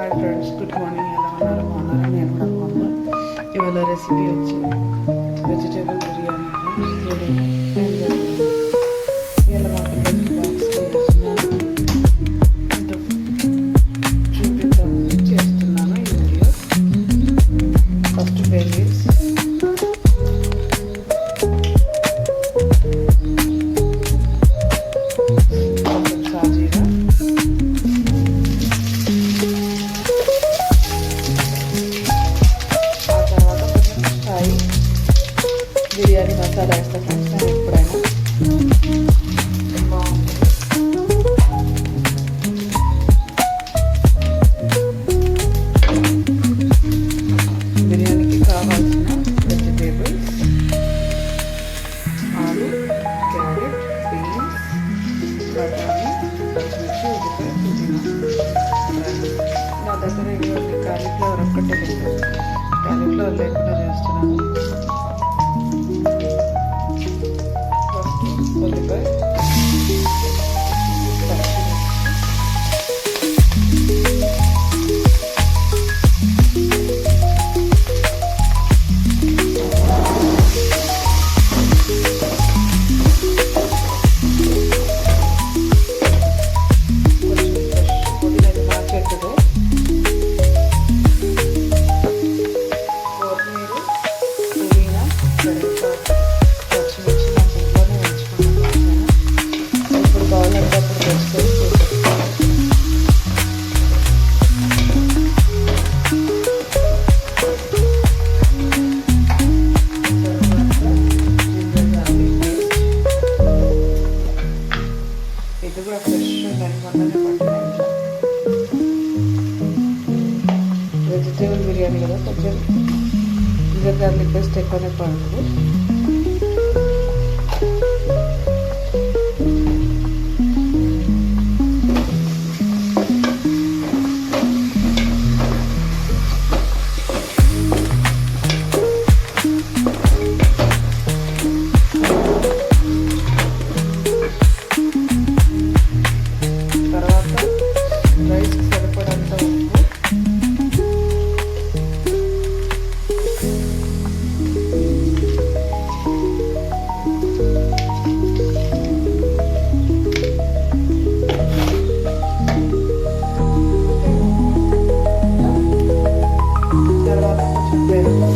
Hi friends, good morning. ఎలా ఉన్నారు? బాగున్నారా? నేను కూడా బాగున్నా. ఇవాళ రెసిపీ వచ్చి వెజిటేబుల్ బిర్యానీ. ఇవాళ మా పిల్లలకి బాక్స్ చూపిద్దాం చేస్తున్నాను ఈ వీడియో. ఫస్ట్ బేలీస్, సాజీరా, బిర్యానీ మసాలా వేస్తా ఫ్రెండ్స్. నేను ఎప్పుడైనా బాగుంటుంది. బిర్యానీకి కావాల్సిన వెజిటేబుల్స్: ఆలు, క్యారెట్, బీన్స్, బఠానీ, పచ్చిమిర్చి, ఉల్లిపాయ, పుదీనా. నా దగ్గర ఇవ్వండి కాలీఫ్లవర్ ఒక్కటే లేదు. కాలీఫ్లవర్ లేకుండా చేస్తున్నాను. ఉల్లిపాయ, పుదీనా మార్చెట్టుడు, కొత్తిమీర, పుదీనా, కరివేపాకు, పచ్చిమిర్చి నా ఇంట్లోనే ఉంచుకున్నాను. ఇప్పుడు కావాలంటే అప్పుడు వేసుకొని ఇది కూడా ఫ్రెష్ ఉండాలి. మొన్ననే పట్టిన ఇంట్లో వెజిటేబుల్ బిర్యానీ కదా, కొంచెం జింజర్ గార్లిక్ పేస్ట్ ఎక్కువనే పడుతుంది. తర్వాత రైస్కి సరిపడంత ఉప్పు, తర్వాత కొంచెం పెరుగు,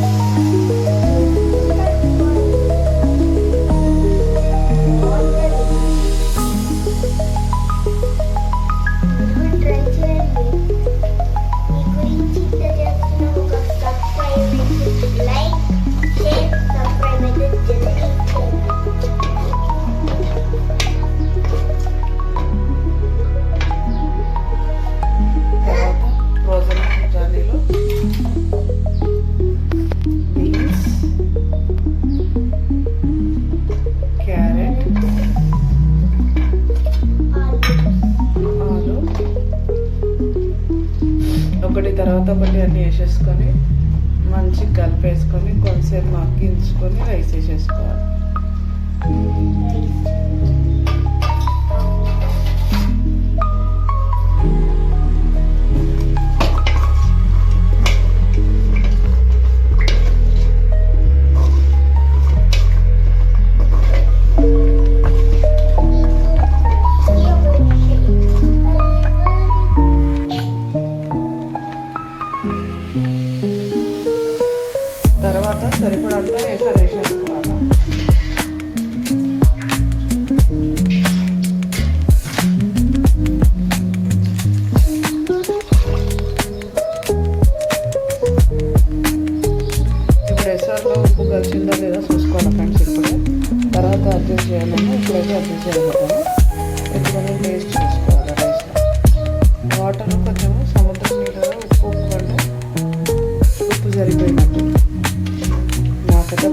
ఫ్రోజన్ జాలీలో బీన్స్, క్యారెట్, ఆలు ఒకటి తర్వాత ఒకటి అన్నీ వేసేసుకొని మంచిగా కలిపేసుకొని కొంచెంసేపు మగ్గించుకొని రైస్ వేసేసుకోవాలి. తర్వాత సరిపడంత వేసారు వేసేసుకోవాలి. ఇప్పుడు ఎసర్లో ఉప్పు కలిసిందా లేదా చూసుకోవాలి ఫ్రెండ్స్. ఇప్పుడు తర్వాత అడ్జస్ట్ చేయాలని ఇప్పుడైతే అడ్జస్ట్ చేయగలుగుతాను. ఇప్పుడు టేస్ట్ చూసుకోవాలి. రైస్లో వాటర్ కొంచెము సముద్రం నీళ్ళలో ఉప్పు కంటే ఉప్పు సరిపోయినట్టు నాకైతే